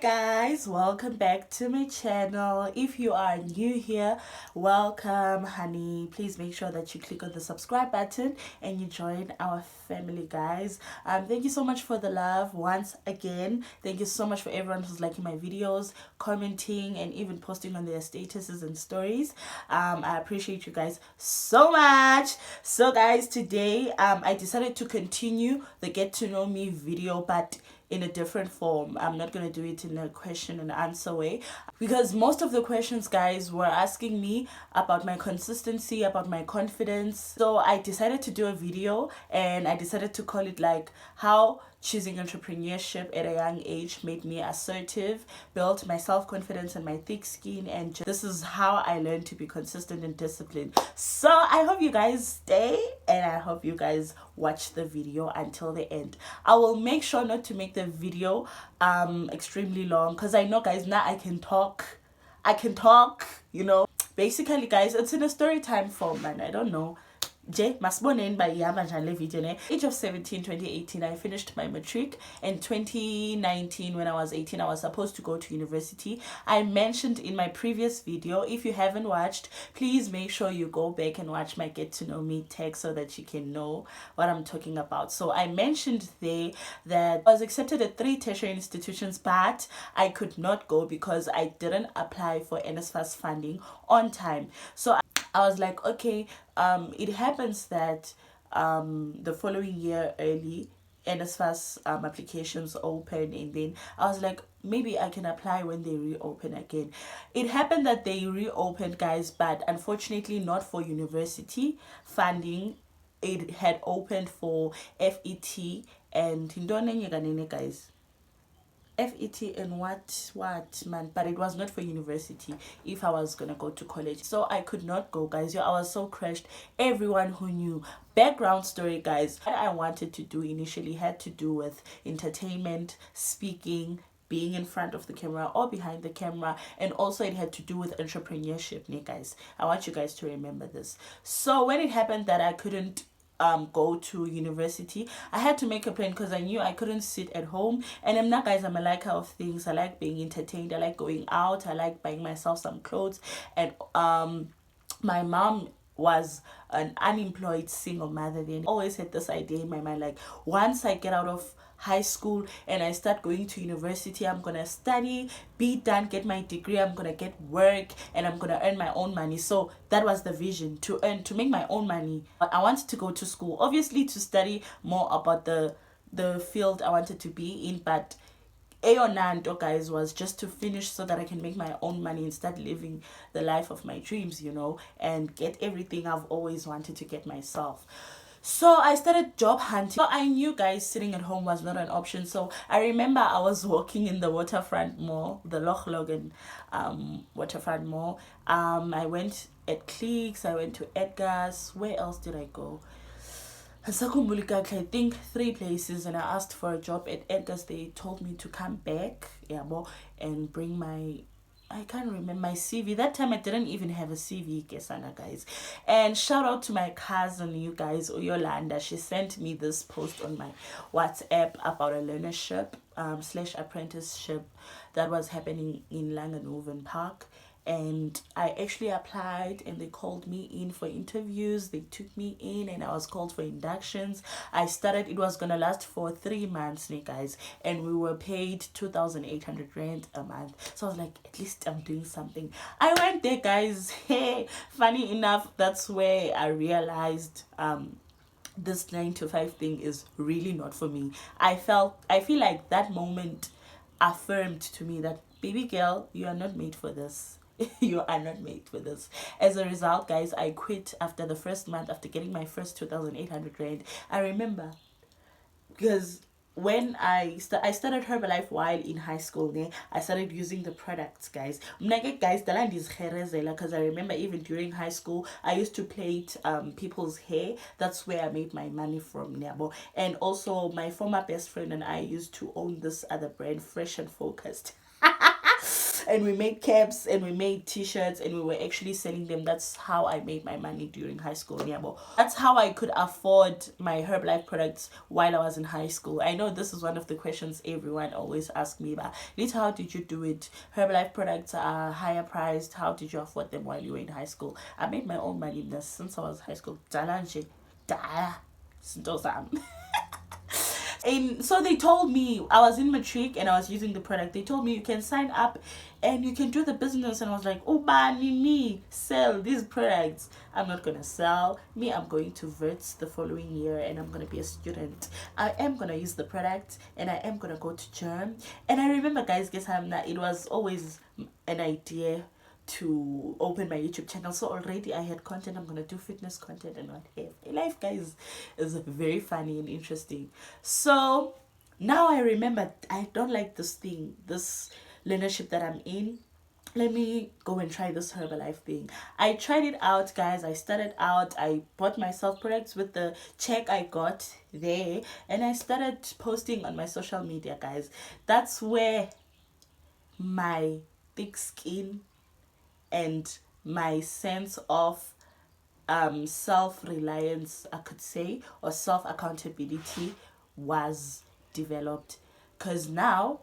Guys, welcome back to my channel. If you are new here, welcome honey. Please make sure that you click on the subscribe button and you join our family, guys. Thank you so much for the love once again. Thank you so much for everyone who's liking my videos, commenting, and even posting on their statuses and stories. I appreciate you guys so much. So guys, today I decided to continue the get to know me video, but in a different form. I'm not going to do it in a question and answer way, because most of the questions, guys, were asking me about my consistency, about my confidence. So I decided to do a video, and I decided to call it like how choosing entrepreneurship at a young age made me assertive, built my self-confidence and my thick skin, and this is how I learned to be consistent and disciplined. So I hope you guys stay, and I hope you guys watch the video until the end. I will make sure not to make the video extremely long, because I know, guys, now I can talk, you know. Basically, guys, it's in a story time form, and I don't know. Age of 17, 2018, I finished my matric. In 2019, when I was 18, I was supposed to go to university. I mentioned in my previous video, if you haven't watched, please make sure you go back and watch my get to know me tag so that you can know what I'm talking about. So I mentioned there that I was accepted at 3 tertiary institutions, but I could not go because I didn't apply for NSFAS funding on time. So I was like, okay, it happens that the following year early, NSFAS applications open, and then I was like, maybe I can apply when they reopen again. It happened that they reopened, guys, but unfortunately not for university funding. It had opened for FET and guys. FET and what man, but it was not for university if I was gonna go to college. So I could not go, guys. I was so crushed. Everyone who knew. Background story, guys, what I wanted to do initially had to do with entertainment, speaking, being in front of the camera or behind the camera, and also it had to do with entrepreneurship, guys. I want you guys to remember this. So when it happened that I couldn't go to university, I had to make a plan, because I knew I couldn't sit at home. And I'm not, guys, I'm a liker of things. I like being entertained, I like going out, I like buying myself some clothes. And my mom was an unemployed single mother. Then always had this idea in my mind, like, once I get out of high school and I start going to university, I'm gonna study, be done, get my degree, I'm gonna get work, and I'm gonna earn my own money. So that was the vision, to make my own money. I wanted to go to school, obviously, to study more about the field I wanted to be in, but Aonanto, guys, was just to finish so that I can make my own money and start living the life of my dreams, and get everything I've always wanted to get myself. So I started job hunting. So I knew, guys, sitting at home was not an option. So I remember I was walking in the waterfront mall, the Loch Logan waterfront mall. I went at Cleeks, I went to Edgar's. Where else did I go? I think 3 places, and I asked for a job at Edgar's. They told me to come back, and bring my, I can't remember, my CV. That time I didn't even have a CV, guys. And shout out to my cousin, you guys, Yolanda. She sent me this post on my WhatsApp about a learnership / apprenticeship that was happening in Langenhoven Park. And I actually applied, and they called me in for interviews. They took me in, and I was called for inductions. I started, it was gonna last for 3 months, guys, and we were paid 2,800 rand a month. So I was like, at least I'm doing something. I went there, guys. Hey, funny enough, that's where I realized this 9 to 5 thing is really not for me. I feel like that moment affirmed to me that, baby girl, you are not made for this. You are not made for this. As a result, guys, I quit after the first month, after getting my first 2,800 rand. I remember, because when I started Herbalife while in high school, I started using the products, guys. Guys, the land is because I remember even during high school, I used to plait people's hair. That's where I made my money from. And also, my former best friend and I used to own this other brand, Fresh and Focused. And we made caps and we made t-shirts and we were actually selling them. That's how I made my money during high school. Yeah, that's how I could afford my Herbalife products while I was in high school. I know this is one of the questions everyone always asks me about. Lita, how did you do it? Herbalife products are higher priced. How did you afford them while you were in high school? I made my own money since I was in high school. And so they told me, I was in matric and I was using the product. They told me you can sign up and you can do the business. And I was like, oh, me sell these products. I'm not gonna sell. I'm going to Wits the following year and I'm gonna be a student. I am gonna use the product and I am gonna go to Germ. And I remember, guys, that it was always an idea to open my YouTube channel. So already I had content. I'm gonna do fitness content and what have. Life, guys, is very funny and interesting. So now I remember I don't like this learnership that I'm in. Let me go and try this Herbalife thing. I tried it out, guys. I started out, I bought myself products with the check I got there, and I started posting on my social media, guys. That's where my thick skin and my sense of self-reliance, I could say, or self-accountability was developed. Because now,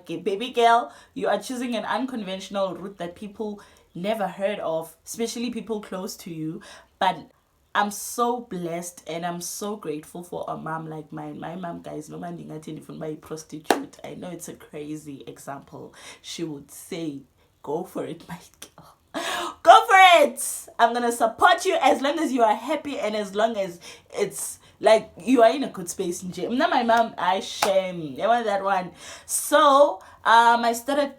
baby girl, you are choosing an unconventional route that people never heard of, especially people close to you. But I'm so blessed and I'm so grateful for a mom like mine. My mom, guys, no man even by a prostitute. I know it's a crazy example. She would say, go for it, my girl. Go for it. I'm gonna support you as long as you are happy and as long as it's like you are in a good space. Now my mom, I shame. I want that one. So I started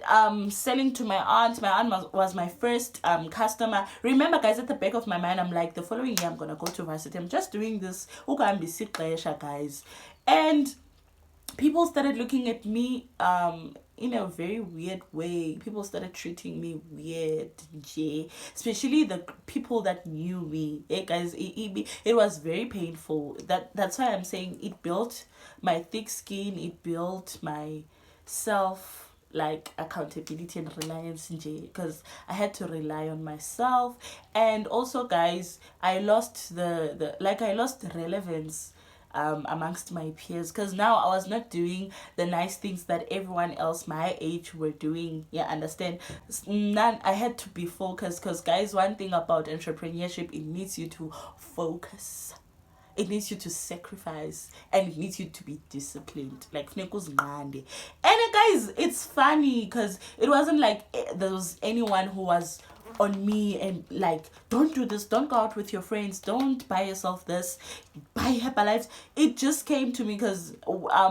selling to my aunt. My aunt was my first customer. Remember, guys, at the back of my mind, I'm like, the following year I'm gonna go to varsity. I'm just doing this. Guys, and people started looking at me in a very weird way. People started treating me weird, especially the people that knew me. Hey guys, it was very painful. That's why I'm saying it built my thick skin. It built my self accountability and reliance, because I had to rely on myself. And also, guys, I lost I lost relevance amongst my peers, because now I was not doing the nice things that everyone else my age were doing. Yeah, understand? I had to be focused, because, guys, one thing about entrepreneurship, it needs you to focus. It needs you to sacrifice, and it needs you to be disciplined. Like and guys, it's funny because it wasn't like there was anyone who was on me and like, don't do this, don't go out with your friends, don't buy yourself this, buy Herbalife. It just came to me because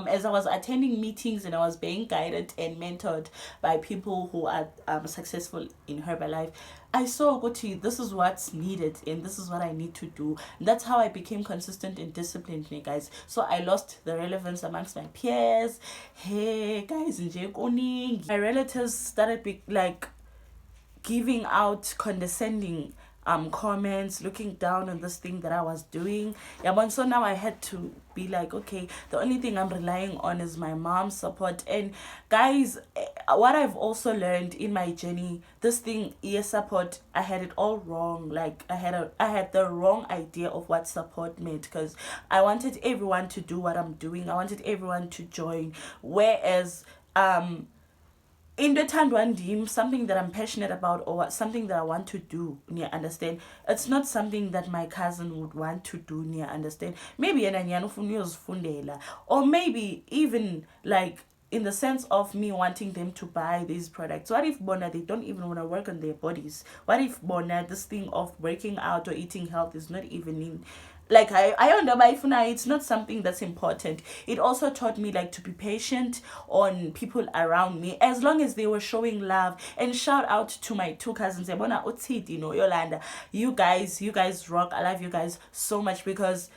as I was attending meetings and I was being guided and mentored by people who are successful in Herbalife, I saw, this is what's needed and this is what I need to do. And that's how I became consistent and disciplined, guys. So I lost the relevance amongst my peers. Hey guys, my relatives started giving out condescending comments, looking down on this thing that I was doing. So now I had to be like, okay, the only thing I'm relying on is my mom's support. And guys, what I've also learned in my journey, this thing, support, I had it all wrong. Like I had the wrong idea of what support meant, because I wanted everyone to do what I'm doing. I wanted everyone to join, whereas in the Tandwandim, something that I'm passionate about or something that I want to do, understand? It's not something that my cousin would want to do, understand? Maybe or maybe even like in the sense of me wanting them to buy these products. What if they don't even want to work on their bodies? What if this thing of working out or eating health is not even in, like I understand, it's not something that's important. It also taught me to be patient on people around me, as long as they were showing love. And shout out to my two cousins, Yolanda. You guys rock. I love you guys so much, because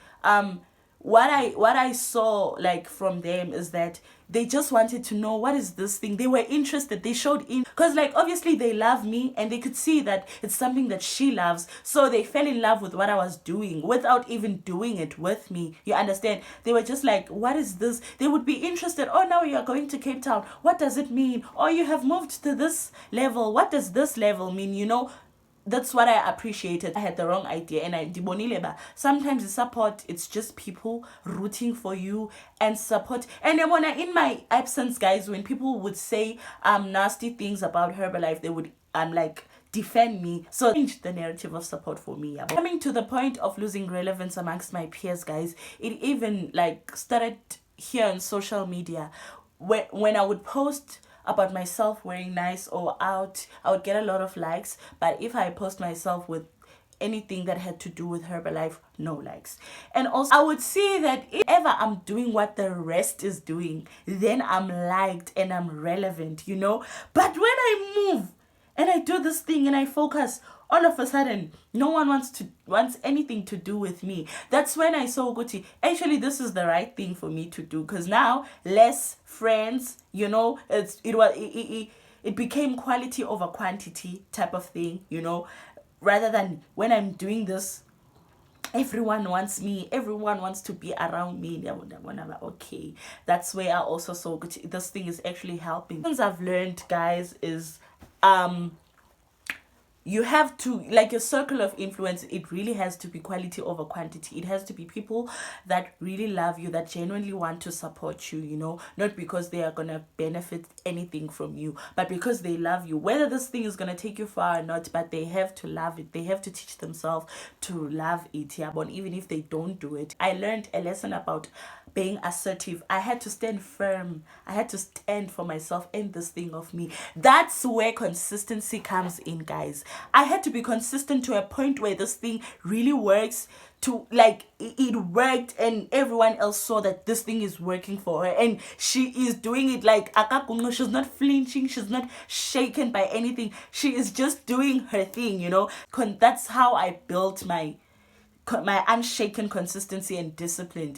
what I saw like from them is that they just wanted to know, what is this thing? They were interested, they showed in, because like obviously they love me and they could see that it's something that she loves, so they fell in love with what I was doing without even doing it with me, you understand? They were just like, what is this? They would be interested. Oh, now you are going to Cape Town, what does it mean? Oh, you have moved to this level, what does this level mean? You know, that's what I appreciated. I had the wrong idea, and I dibonile. Sometimes the support, it's just people rooting for you and support. And then when in my absence, guys, when people would say nasty things about Herbalife, they would like defend me. So change the narrative of support for me. Yeah. Coming to the point of losing relevance amongst my peers, guys, it even like started here on social media, when I would post about myself wearing nice or out, I would get a lot of likes. But if I post myself with anything that had to do with Herbalife, no likes. And also I would see that if ever I'm doing what the rest is doing, then I'm liked and I'm relevant, you know. But when I move and I do this thing and I focus, all of a sudden no one wants anything to do with me. That's when I saw Guti, actually this is the right thing for me to do, because now less friends, you know, it became quality over quantity type of thing, you know, rather than when I'm doing this, everyone wants me, everyone wants to be around me. Okay, that's where I also saw Guti, this thing is actually helping. Things I've learned, guys, is you have to, like, your circle of influence, it really has to be quality over quantity. It has to be people that really love you, that genuinely want to support you, you know, not because they are going to benefit anything from you, but because they love you. Whether this thing is going to take you far or not, but they have to love it. They have to teach themselves to love it, yeah, but even if they don't do it. I learned a lesson about being assertive. I had to stand firm. I had to stand for myself and this thing of me. That's where consistency comes in, guys. I had to be consistent to a point where this thing really works, to like it worked, and everyone else saw that this thing is working for her, and she is doing it like akakungo. She's not flinching, she's not shaken by anything, she is just doing her thing, you know. That's how I built my unshaken consistency and discipline,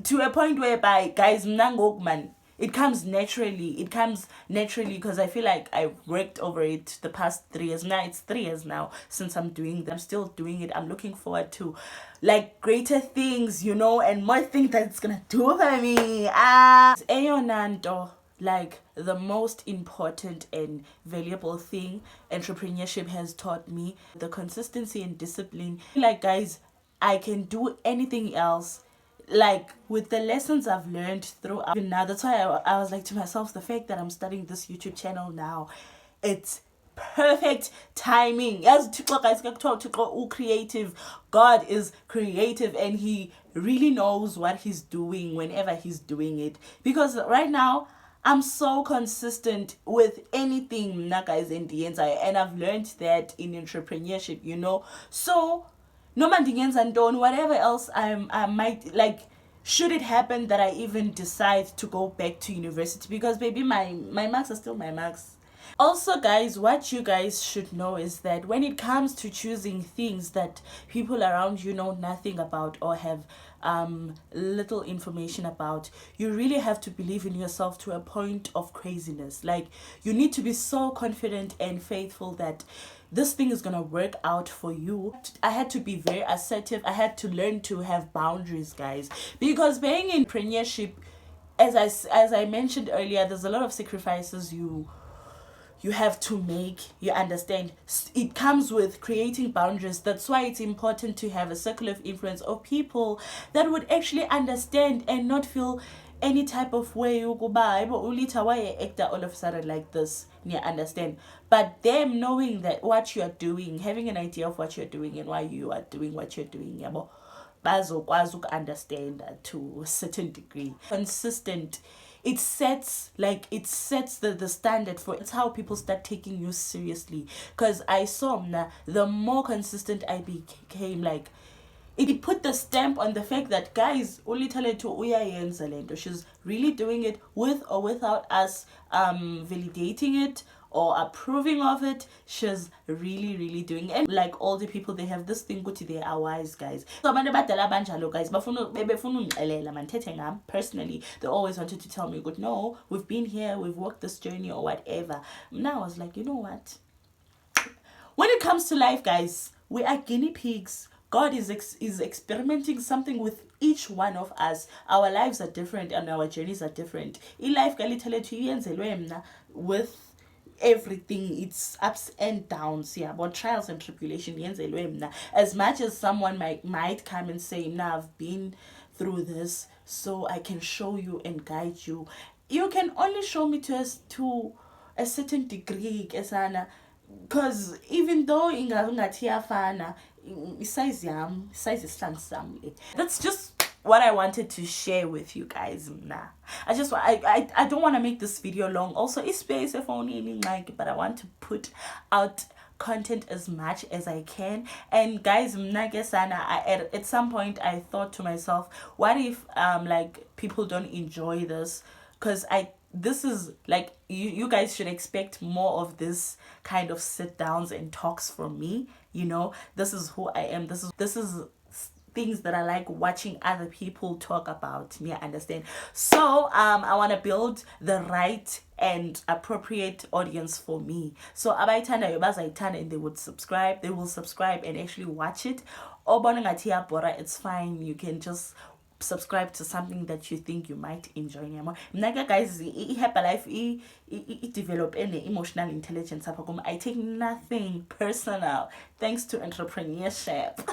to a point whereby, guys, man, it comes naturally because I feel like I've worked over it the past 3 years now. It's 3 years now since I'm still doing it. I'm looking forward to like greater things, you know, and more things that it's gonna do for me. Eyonanto, like the most important and valuable thing entrepreneurship has taught me, the consistency and discipline. Like, guys, I can do anything else, like with the lessons I've learned throughout. Now that's why I was like to myself, the fact that I'm starting this YouTube channel now, it's perfect timing. As guys, creative, God is creative, and he really knows what he's doing whenever he's doing it. Because right now I'm so consistent with anything, guys, in the inside, and I've learned that in entrepreneurship, you know. So no man and don't whatever else I might like, should it happen that I even decide to go back to university, because baby, my marks are still my marks. Also, guys, what you guys should know is that when it comes to choosing things that people around you know nothing about or have little information about, you really have to believe in yourself to a point of craziness. Like, you need to be so confident and faithful that this thing is gonna work out for you. I had to be very assertive. I had to learn to have boundaries, guys, because being in entrepreneurship, as I mentioned earlier, there's a lot of sacrifices you have to make, you understand. It comes with creating boundaries. That's why it's important to have a circle of influence of people that would actually understand and not feel any type of way you go by actor all of a sudden like this, you understand. But them knowing that what you're doing, having an idea of what you're doing and why you are doing what you're doing, bazokwazi understand that to a certain degree. Consistent, it sets the standard for, it's how people start taking you seriously. Because I saw the more consistent I became, like it put the stamp on the fact that, guys, she's really doing it with or without us validating it or approving of it, she's really doing it. And like all the people, they have this thing ukuthi they are wise, guys. So abantu abadala abanjalo, guys, befuna ungixelela manthethe ngami. Personally, they always wanted to tell me, good, no, we've been here, we've walked this journey or whatever. Now I was like, you know what, when it comes to life, guys, we are guinea pigs. God is experimenting something with each one of us. Our lives are different and our journeys are different. In life, with everything, it's ups and downs, yeah, but trials and tribulation. As much as someone might come and say, nah, I've been through this, so I can show you and guide you. You can only show me to a certain degree, Kesana. Because even though ingathi iyafana, size that's just what I wanted to share with you guys. I don't want to make this video long. Also, it's space if only like, but I want to put out content as much as I can. And guys, at some point I thought to myself, what if like people don't enjoy this? Because this is like, you guys should expect more of this kind of sit downs and talks from me. You know, this is who I am. This is things that I like watching other people talk about. Yeah, understand? So I want to build the right and appropriate audience for me. So abayithanda bazayithanda and they will subscribe and actually watch it. It's fine. You can just subscribe to something that you think you might enjoy. Guys, happy life develop any emotional intelligence. I take nothing personal thanks to entrepreneurship.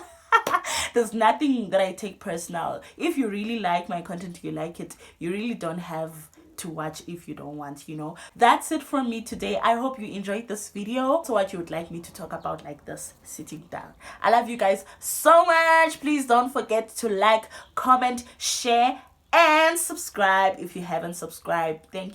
There's nothing that I take personal. If you really like my content, you like it, you really don't have to watch if you don't want, you know. That's it from me today. I hope you enjoyed this video. So what you would like me to talk about like this, sitting down. I love you guys so much. Please don't forget to like, comment, share, and subscribe if you haven't subscribed. Thank you.